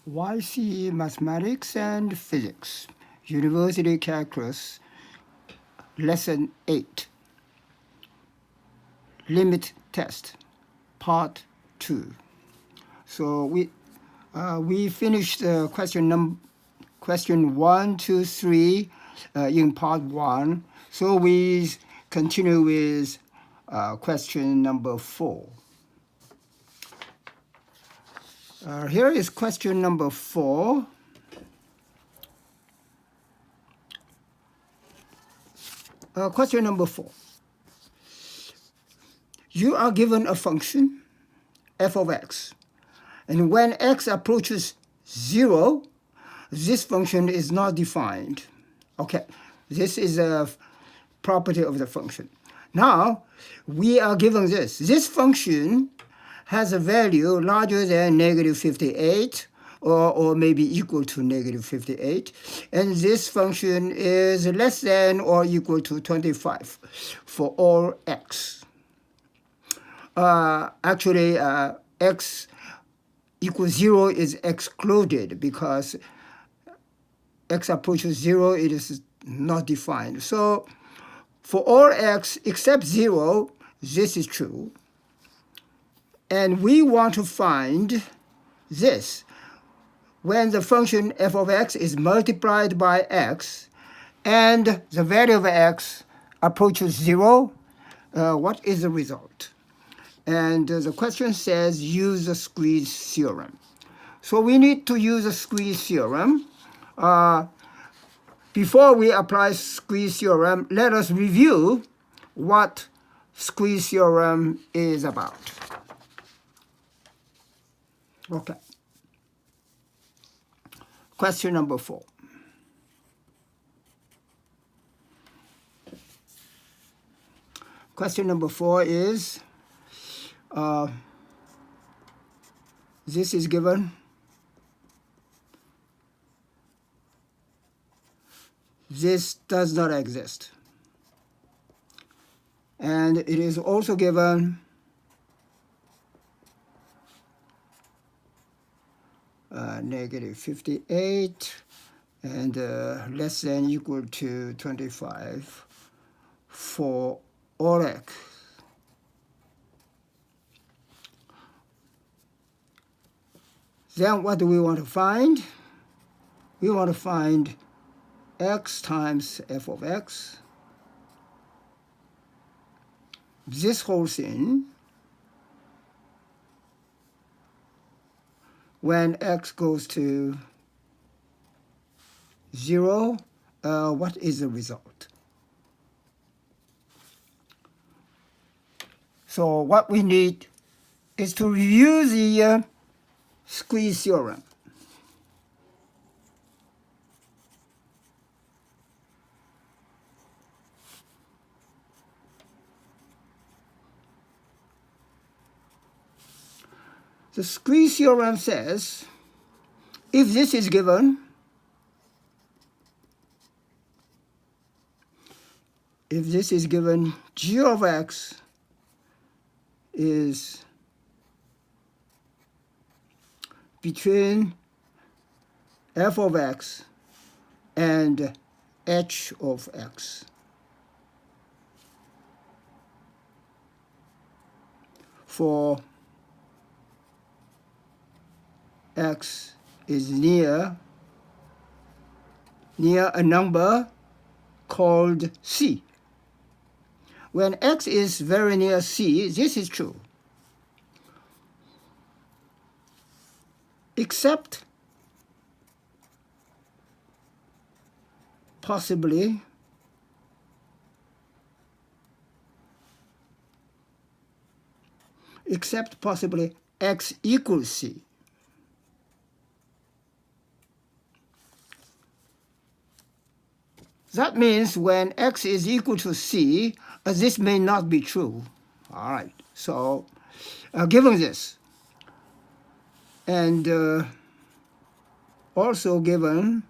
YC Mathematics and Physics, University Calculus, Lesson 8, Limit Test, Part 2. So we finished question 1, 2, 3 in Part 1. So we continue with question number 4. Here is question number 4. Question number 4. You are given a function, f of x, and when x approaches 0, this function is not defined. Okay, this is a property of the function. Now, we are given this. This function has a value larger than negative 58 or maybe equal to negative 58. And this function is less than or equal to 25 for all x. Actually, x equals 0 is excluded because x approaches 0, it is not defined. So for all x except 0, this is true. And we want to find this. When the function f of x is multiplied by x and the value of x approaches 0, what is the result? And the question says use the squeeze theorem. So we need to use the squeeze theorem. Before we apply squeeze theorem, let us review what squeeze theorem is about. Okay. Question number 4. Question number 4 is, this is given. This does not exist. And it is also given negative 58 and less than equal to 25 for all x. Then what do we want to find? We want to find x times f of x. This whole thing, when x goes to 0, what is the result? So what we need is to review the squeeze theorem. The squeeze theorem says, if this is given, g of x is between f of x and h of x. For x is near a number called c. When x is very near c, this is true. Except possibly x equals c. That means when x is equal to c, this may not be true. All right, so given this, and also given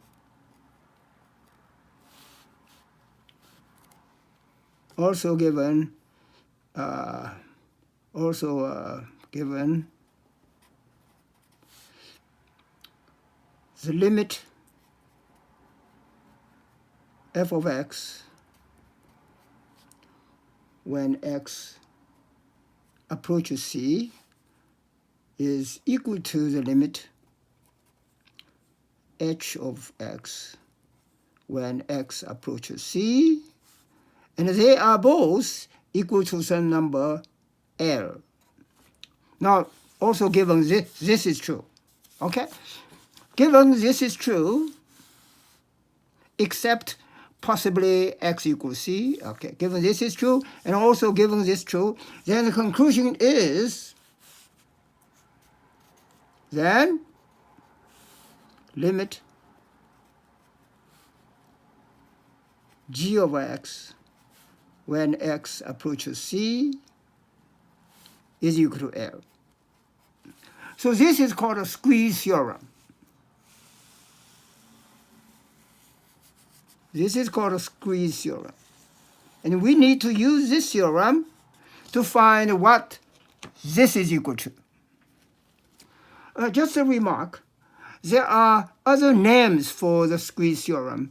the limit f of x when x approaches c is equal to the limit h of x when x approaches c, and they are both equal to some number L. Now, also given this is true, okay? Given this is true, except possibly x equals c, okay? Given this is true, and also given this true, then the conclusion is then limit g of x when x approaches c is equal to L. So this is called a squeeze theorem. This is called a squeeze theorem. And we need to use this theorem to find what this is equal to. Just a remark, there are other names for the squeeze theorem.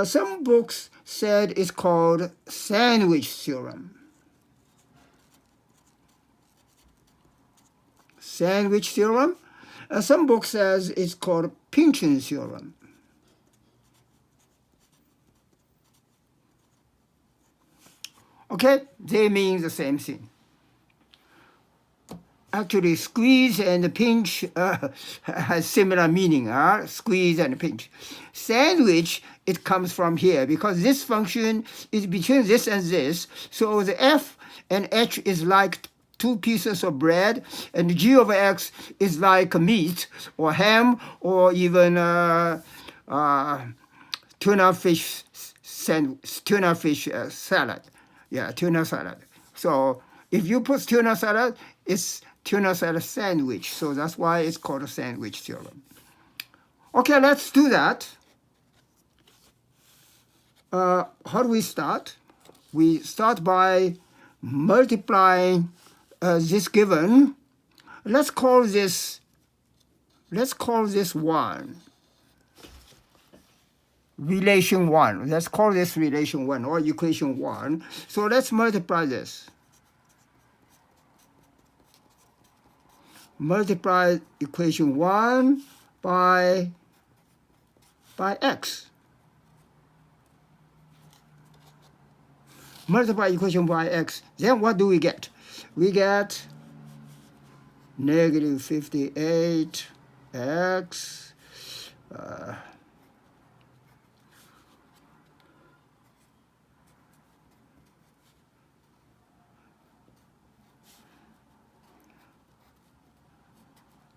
Some books said it's called sandwich theorem. Sandwich theorem. Some books says it's called Pynchon theorem. Okay, they mean the same thing. Actually, squeeze and pinch has similar meaning, squeeze and pinch. Sandwich, it comes from here, because this function is between this and this, so the f and h is like two pieces of bread, and g over x is like meat, or ham, or even tuna fish salad. Yeah, tuna salad. So if you put tuna salad, it's tuna salad sandwich. So that's why it's called a sandwich theorem. Okay, let's do that. How do we start? We start by multiplying this given. Let's call this 1. Relation 1. Let's call this relation 1 or equation 1. So let's multiply this. Multiply equation 1 by x. Multiply equation by x. Then what do we get? We get negative 58x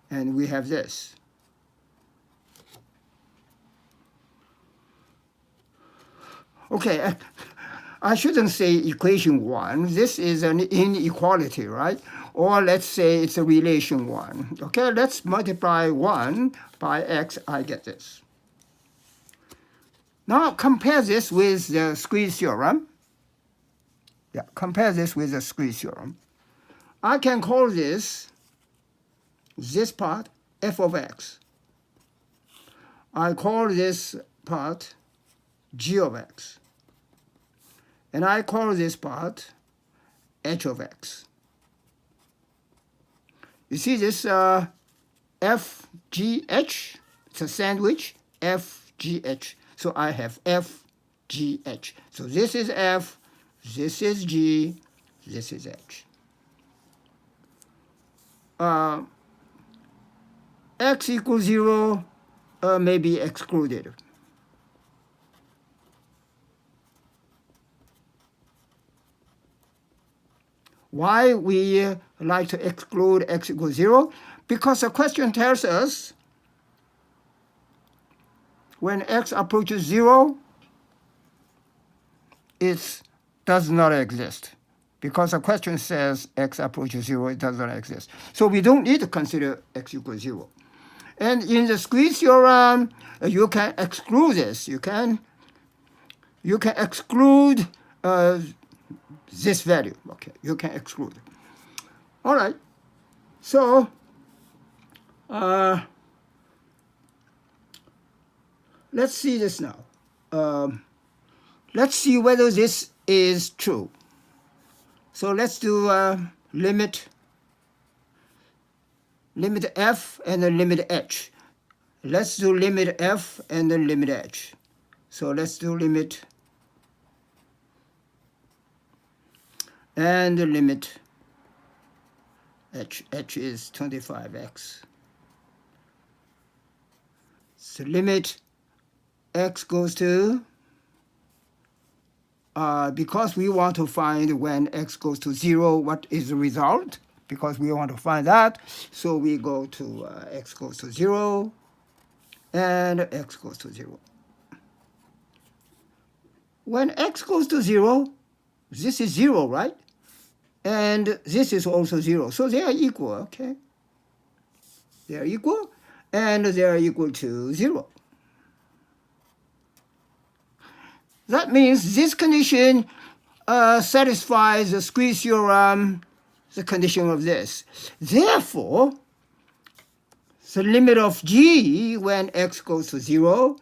and we have this. Okay, I shouldn't say equation 1. This is an inequality, right? Or let's say it's a relation 1. Okay, let's multiply 1 by x. I get this. Now compare this with the squeeze theorem. Yeah, compare this with the squeeze theorem. I can call this part f of x. I call this part g of x. And I call this part h of x. You see this f, g, h? It's a sandwich, f, g, h. So I have f, g, h. So this is f, this is g, this is h. X equals 0 may be excluded. Why we like to exclude x equals 0? Because the question tells us when x approaches 0, it does not exist. Because the question says x approaches 0, it does not exist. So we don't need to consider x equals 0. And in the squeeze theorem, you can exclude this. You can exclude this value. Okay, you can exclude. All right. So let's see this now. Let's see whether this is true. So let's do limit f and then limit h. Let's do limit f and then limit h. So let's do limit and the limit h. H is 25x. So limit x goes to, because we want to find when x goes to 0, what is the result? Because we want to find that, so we go to x goes to 0 and x goes to 0. When x goes to 0, this is 0, right? And this is also 0. So they are equal, okay? They are equal, and they are equal to 0. That means this condition satisfies the squeeze theorem, the condition of this. Therefore, the limit of g when x goes to 0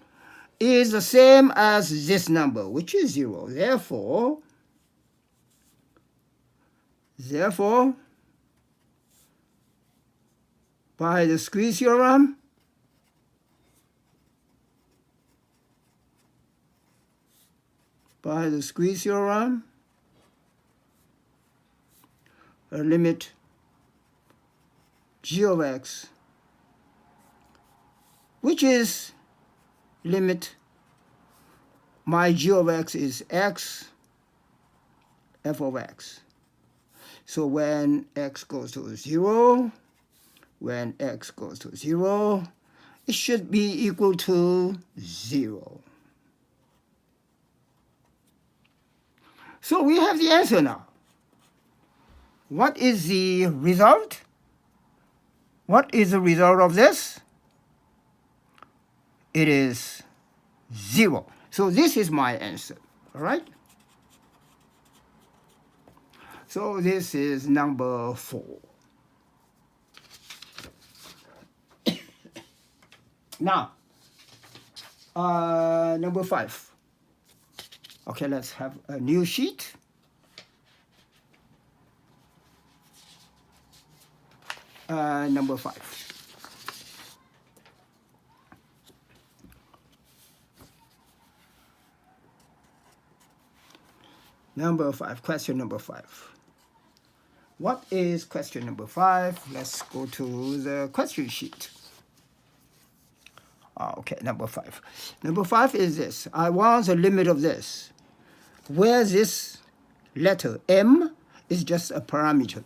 is the same as this number, which is 0. Therefore, by the squeeze theorem, a limit g of x, which is limit, my g of x is x, f of x. So when x goes to 0, it should be equal to 0. So we have the answer now. What is the result? What is the result of this? It is 0. So this is my answer, all right? So this is number 4. Now, number 5. Okay, let's have a new sheet. Number 5. Number 5, question number 5. What is question number 5? Let's go to the question sheet. Okay, number 5. Number 5 is this. I want the limit of this, where this letter m is just a parameter.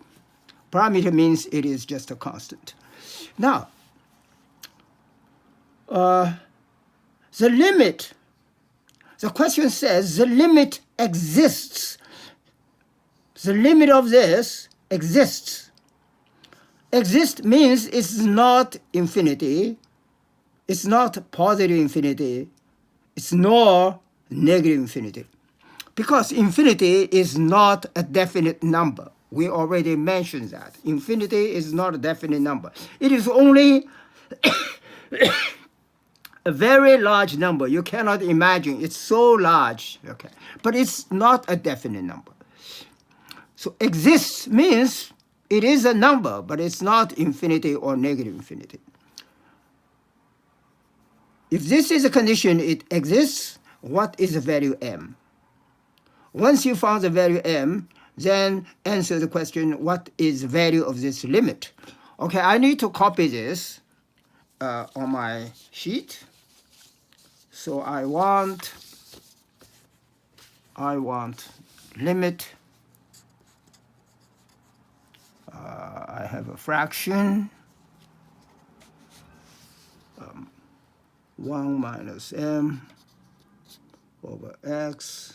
Parameter means it is just a constant. Now, the limit, the question says the limit exists. The limit of this exists. Exist means it's not infinity, it's not positive infinity, it's nor negative infinity. Because infinity is not a definite number. We already mentioned that. Infinity is not a definite number. It is only a very large number. You cannot imagine. It's so large. Okay, but it's not a definite number. So exists means it is a number, but it's not infinity or negative infinity. If this is a condition, it exists, what is the value m? Once you found the value m, then answer the question, what is the value of this limit? Okay, I need to copy this on my sheet. So I want limit. I have a fraction, 1 minus m over x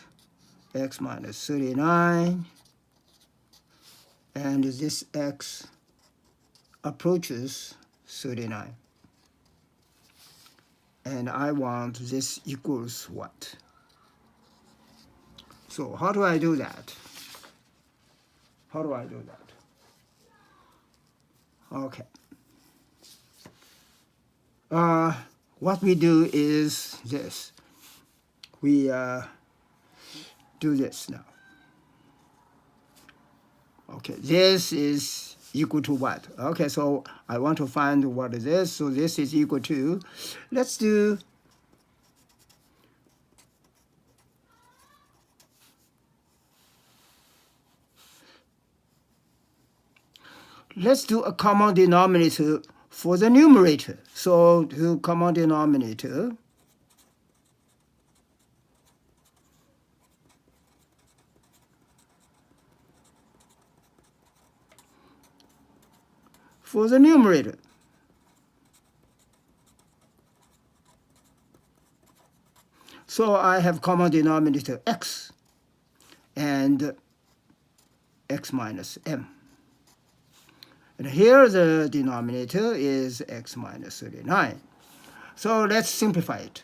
minus 39, and this x approaches 39. And I want this equals what? So how do I do that? Okay. what we do is this. We do this now. Okay, this is equal to what? Okay, so I want to find what is this. So this is equal to, let's do a common denominator for the numerator. So to common denominator, for the numerator. So I have common denominator x and x minus m. And here the denominator is x minus 39. So let's simplify it.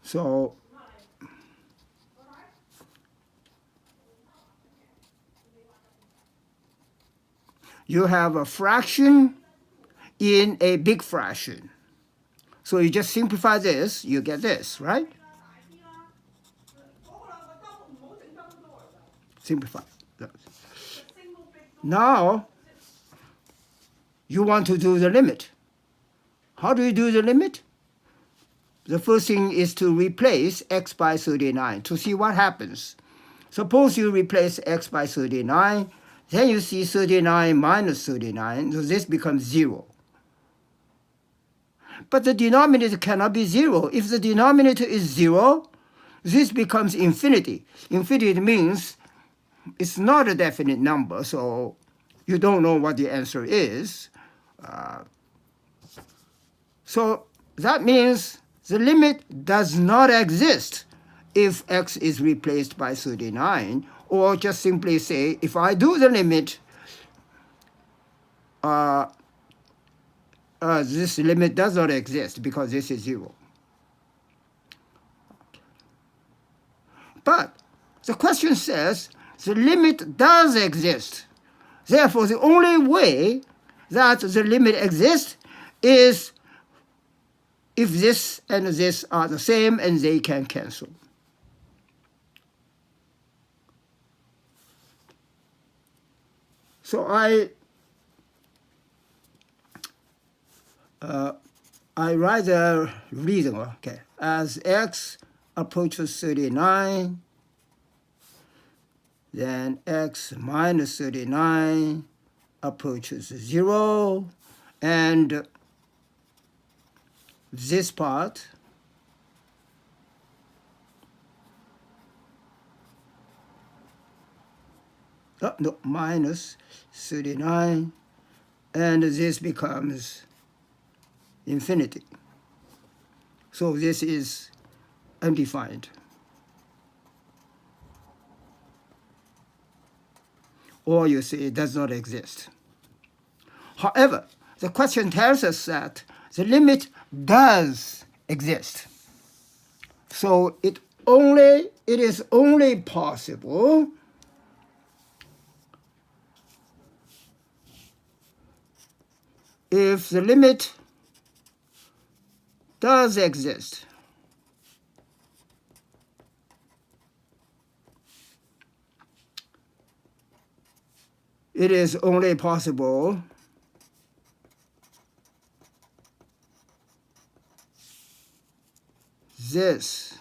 So you have a fraction in a big fraction. So you just simplify this, you get this, right? Simplify. Now, you want to do the limit. How do you do the limit? The first thing is to replace x by 39 to see what happens. Suppose you replace x by 39, then you see 39 minus 39, so this becomes 0. But the denominator cannot be 0. If the denominator is 0, this becomes infinity. Infinity means it's not a definite number, so you don't know what the answer is. So that means the limit does not exist if x is replaced by 39, or just simply say, if I do the limit, this limit does not exist because this is 0. But the question says the limit does exist. Therefore, the only way that the limit exists is if this and this are the same and they can cancel. So I write the reason, okay, as x approaches 39, then x minus 39 approaches 0, and this part minus 39, and this becomes infinity. So this is undefined. Or you say it does not exist. However, the question tells us that the limit does exist. So it is only possible if the limit does exist. It is only possible this.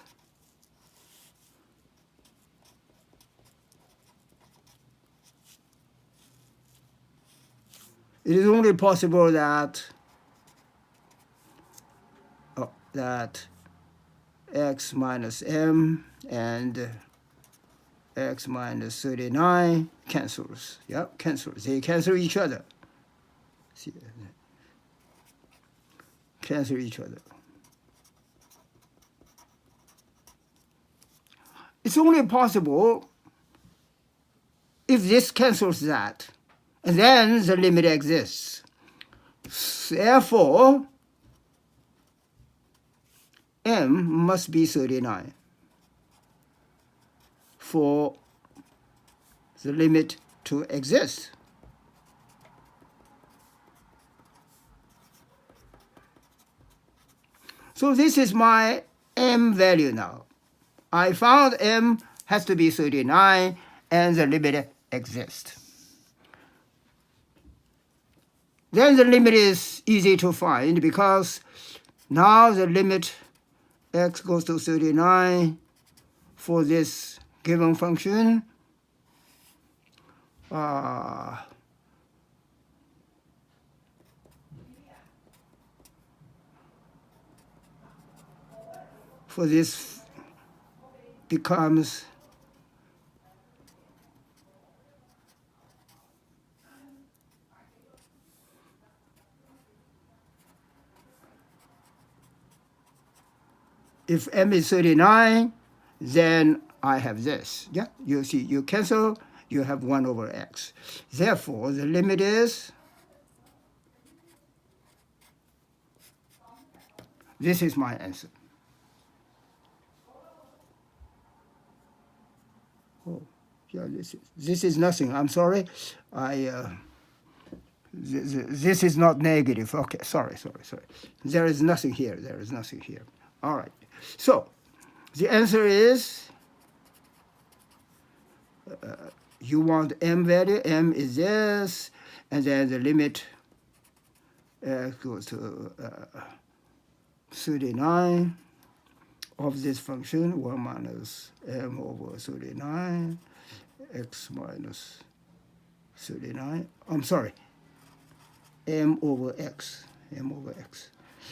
It is only possible that that x minus m and x minus 39 cancels. Yeah, cancels. They cancel each other. See, cancel each other. It's only possible if this cancels that, and then the limit exists. Therefore, m must be 39. for the limit to exist. So this is my m value now. I found m has to be 39 and the limit exists. Then the limit is easy to find because now the limit x goes to 39 for this given function for this becomes if m is 39, then I have this. Yeah, you see, you cancel, you have 1 over x. Therefore, the limit is, this is my answer. Oh, yeah, this is nothing. I'm sorry. This is not negative. Okay, sorry. There is nothing here. There is nothing here. All right. So the answer is, you want m value. M is this, and then the limit goes to 39 of this function, 1 minus m over 39, x minus 39. I'm sorry, m over x.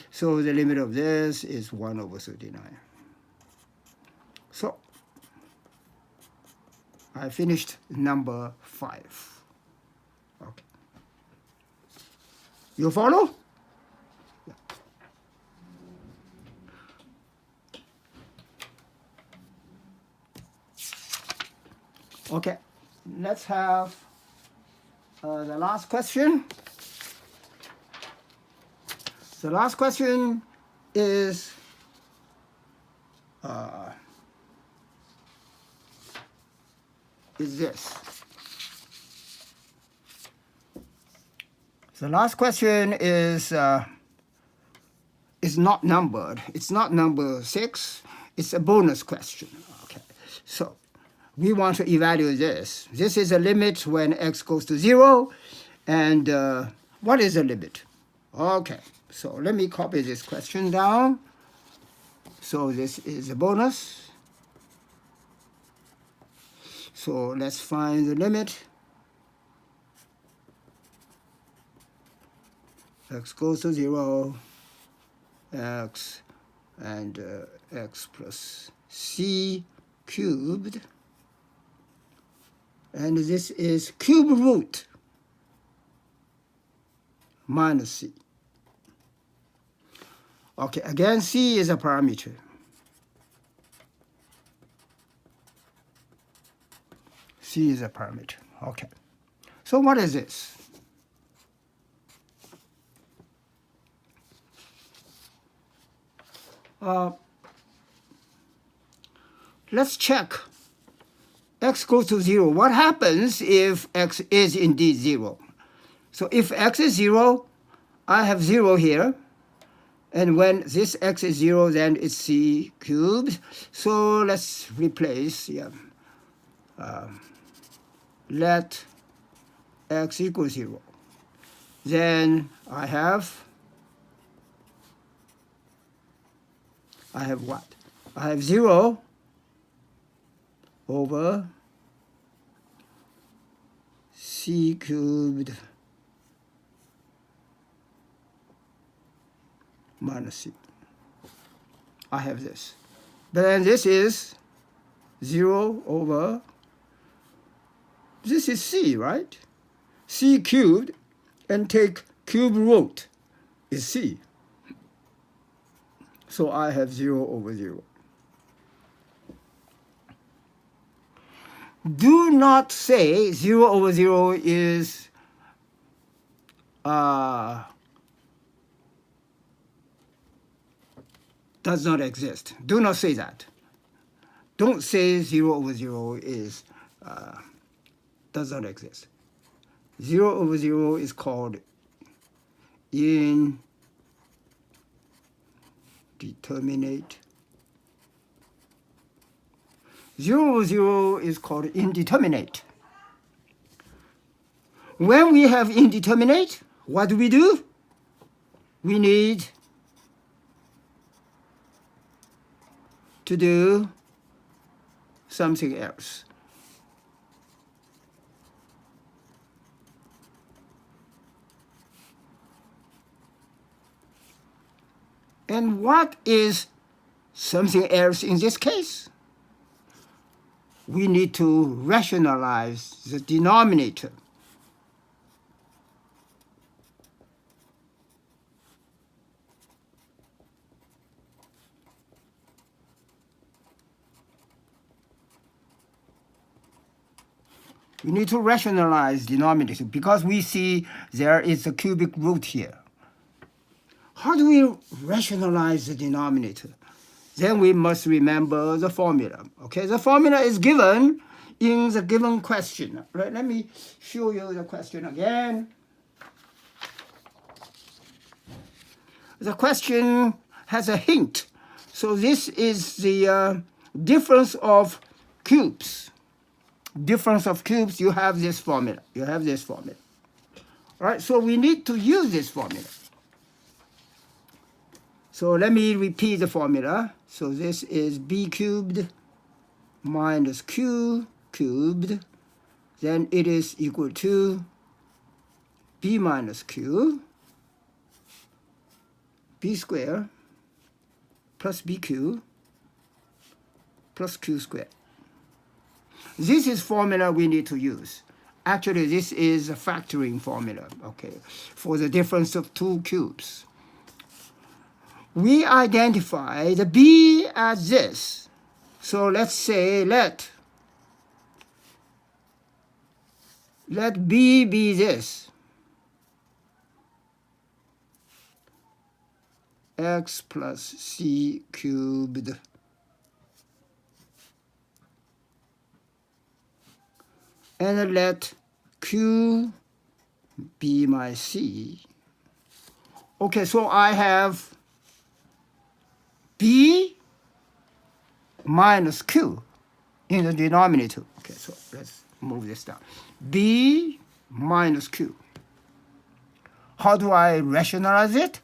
So the limit of this is 1 over 39. So I finished number 5. Okay. You follow? Yeah. Okay, let's have the last question. The last question is this. The last question is not numbered. It's not number 6. It's a bonus question. Okay, so we want to evaluate this. This is a limit when x goes to 0. And what is the limit? Okay, so let me copy this question down. So this is a bonus. So let's find the limit. X goes to 0, x, and x plus c cubed. And this is cube root minus c. Okay, again, c is a parameter. C is a parameter. Okay. So what is this? Let's check. X goes to 0. What happens if x is indeed 0? So if x is 0, I have 0 here. And when this x is 0, then it's c cubed. So let's replace. Yeah. Let x equal 0. Then I have what? I have 0 over c cubed minus c. I have this. But then this is 0 over, this is c, right? C cubed, and take cube root is c. So I have 0 over 0. Do not say 0 over 0 is does not exist. Do not say that. don't say 0 over 0 is does not exist. 0 over 0 is called indeterminate. 0 over 0 is called indeterminate. When we have indeterminate, what do? We need to do something else. And what is something else in this case? We need to rationalize the denominator. We need to rationalize denominator because we see there is a cubic root here. How do we rationalize the denominator? Then we must remember the formula. Okay, the formula is given in the given question. Right, let me show you the question again. The question has a hint. So this is the difference of cubes. Difference of cubes, you have this formula. You have this formula. All right, so we need to use this formula. So let me repeat the formula. So this is b cubed minus q cubed. Then it is equal to b minus q, b squared plus bq plus q squared. This is formula we need to use. Actually, this is a factoring formula, okay, for the difference of two cubes. We identify the b as this. So let's say let b be this. X plus c cubed and let q be my c. Okay, so I have b minus q in the denominator. Okay, so let's move this down. b minus q. How do I rationalize it?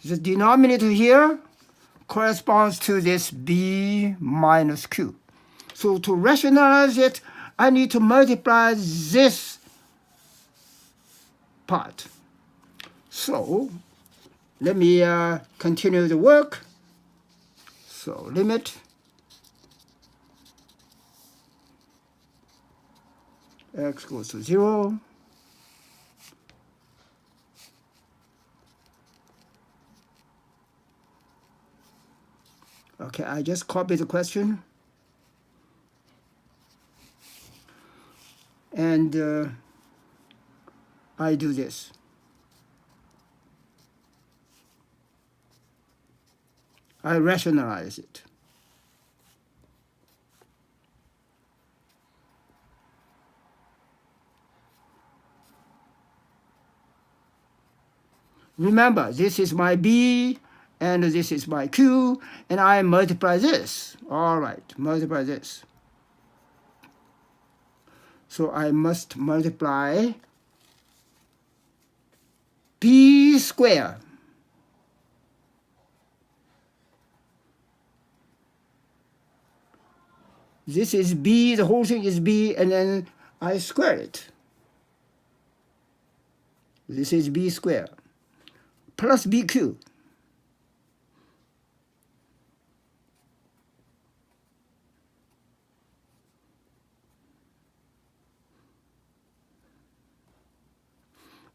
The denominator here corresponds to this b minus q. So to rationalize it, I need to multiply this part. So let me continue the work. So limit x goes to 0. Okay, I just copy the question. And I do this. I rationalize it. Remember, this is my b, and this is my q, and I multiply this. All right, multiply this. So I must multiply b squared. This is b, the whole thing is b, and then I square it. This is b squared plus bq.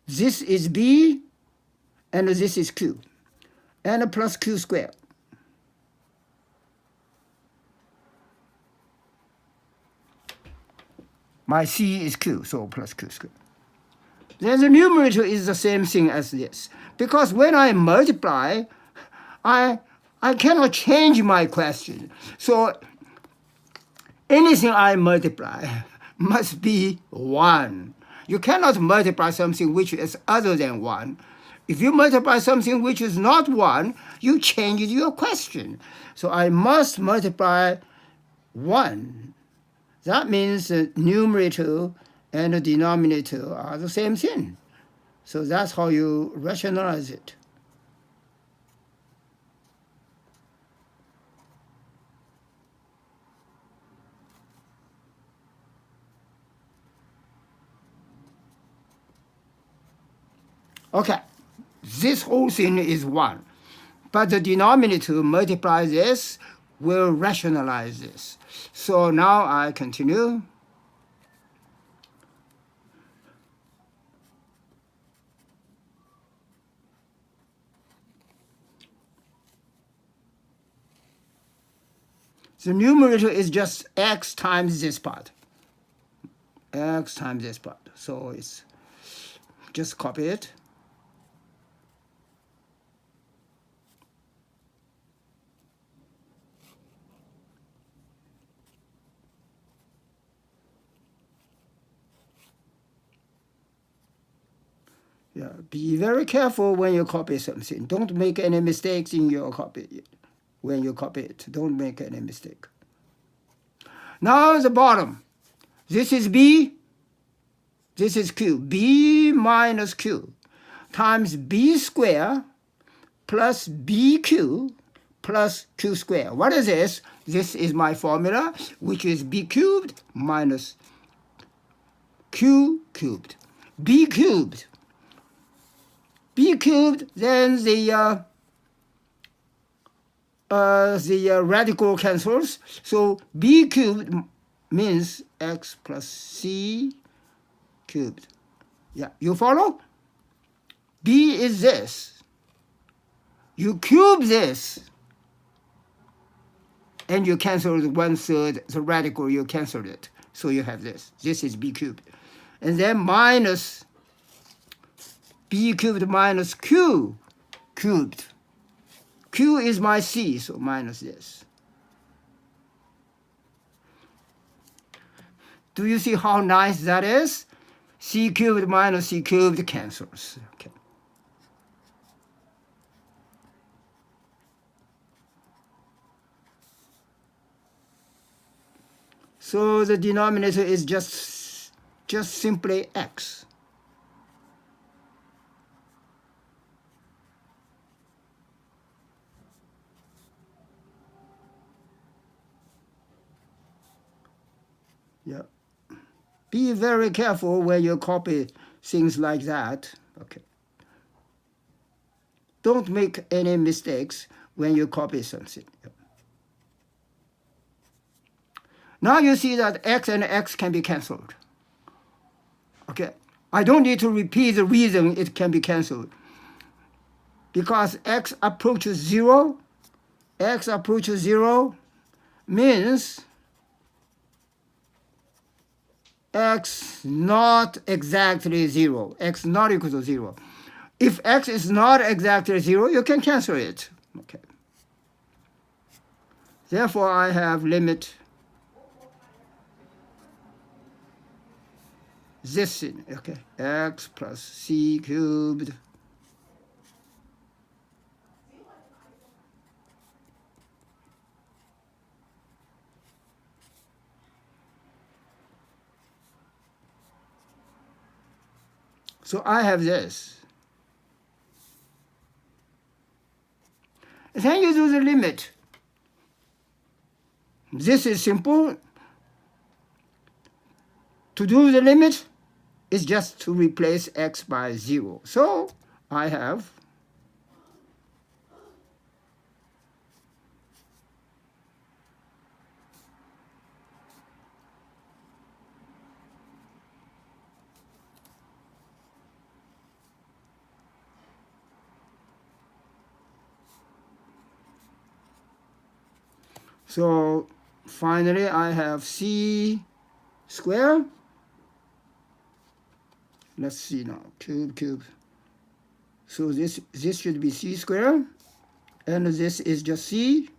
This is b, and this is q, and plus q squared. My c is q, so plus q squared. Then the numerator is the same thing as this. Because when I multiply, I I cannot change my question. So anything I multiply must be 1. You cannot multiply something which is other than 1. If you multiply something which is not 1, you change your question. So I must multiply 1. That means the numerator and the denominator are the same thing. So that's how you rationalize it. Okay, this whole thing is 1. But the denominator multiply this will rationalize this. So now I continue. The numerator is just x times this part. X times this part. So it's just copy it. Yeah, be very careful when you copy something. Don't make any mistakes in your copy. When you copy it, don't make any mistake. Now the bottom. This is B. This is Q. B minus Q times B squared plus BQ plus Q squared. What is this? This is my formula, which is B cubed minus Q cubed. B cubed. B cubed, then the radical cancels. So B cubed means x plus C cubed. Yeah, you follow? B is this. You cube this, and you cancel 1/3 the radical, you cancel it. So you have this. This is B cubed. And then minus B cubed minus Q cubed. Q is my C, so minus this. Do you see how nice that is? C cubed minus C cubed cancels. Okay. So the denominator is just simply x. Yeah. Be very careful when you copy things like that. Okay. Don't make any mistakes when you copy something. Yeah. Now you see that x and x can be cancelled. Okay. I don't need to repeat the reason it can be cancelled. Because x approaches 0, x approaches 0 means x not exactly 0, x not equal to 0. If x is not exactly 0, you can cancel it. Okay. Therefore, I have limit this in, okay, x plus C cubed so I have this. Then you do the limit. This is simple. To do the limit is just to replace x by 0. So I have so finally I have C squared. Let's see now, cube. So this should be C squared And this is just c.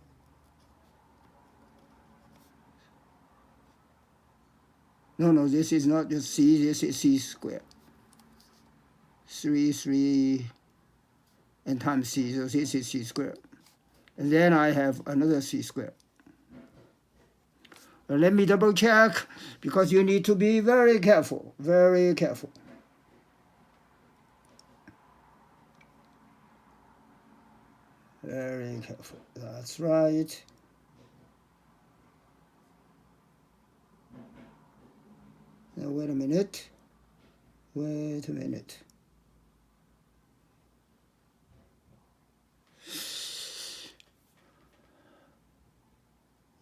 No, this is not just c, this is c squared. 3 and times c, so this is c squared. And then I have another c squared. Let me double check, because you need to be very careful, very careful. Very careful, that's right. Now wait a minute.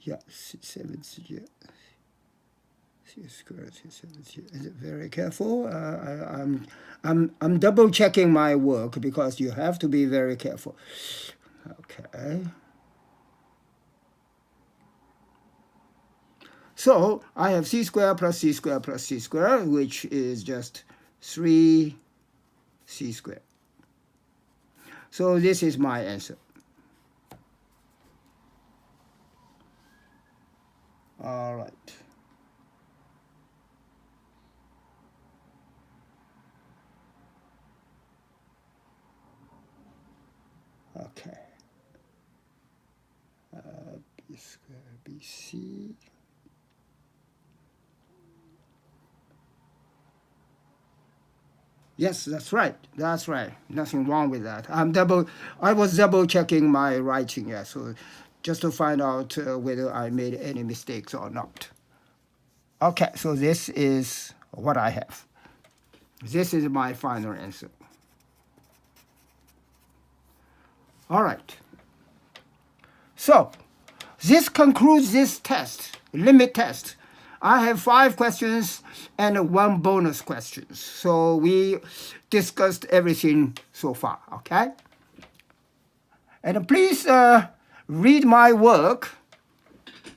Yeah, 7 here. C squared, C7 here. Is it very careful? I'm double checking my work because you have to be very careful. Okay. So I have c squared plus c squared plus c squared, which is just 3c squared. So this is my answer. All right. Okay. B squared BC. Yes, that's right. That's right. Nothing wrong with that. I was double checking my writing, yeah, so just to find out whether I made any mistakes or not. Okay, so this is what I have. This is my final answer. All right. So this concludes this test, limit test. I have 5 questions and 1 bonus question. So we discussed everything so far, okay? And please read my work.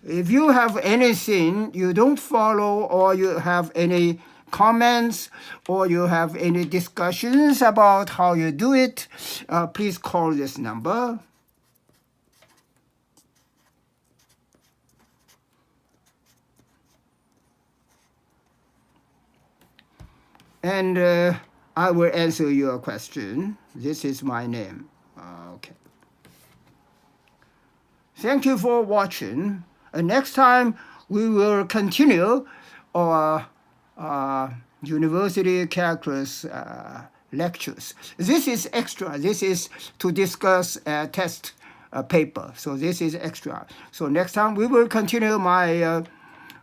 If you have anything you don't follow, or you have any comments, or you have any discussions about how you do it, please call this number. And I will answer your question. This is my name. Okay. Thank you for watching. Next time we will continue our university calculus lectures. This is extra. This is to discuss a test paper. So this is extra. So next time we will continue my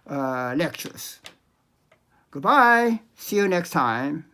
lectures. Goodbye. See you next time.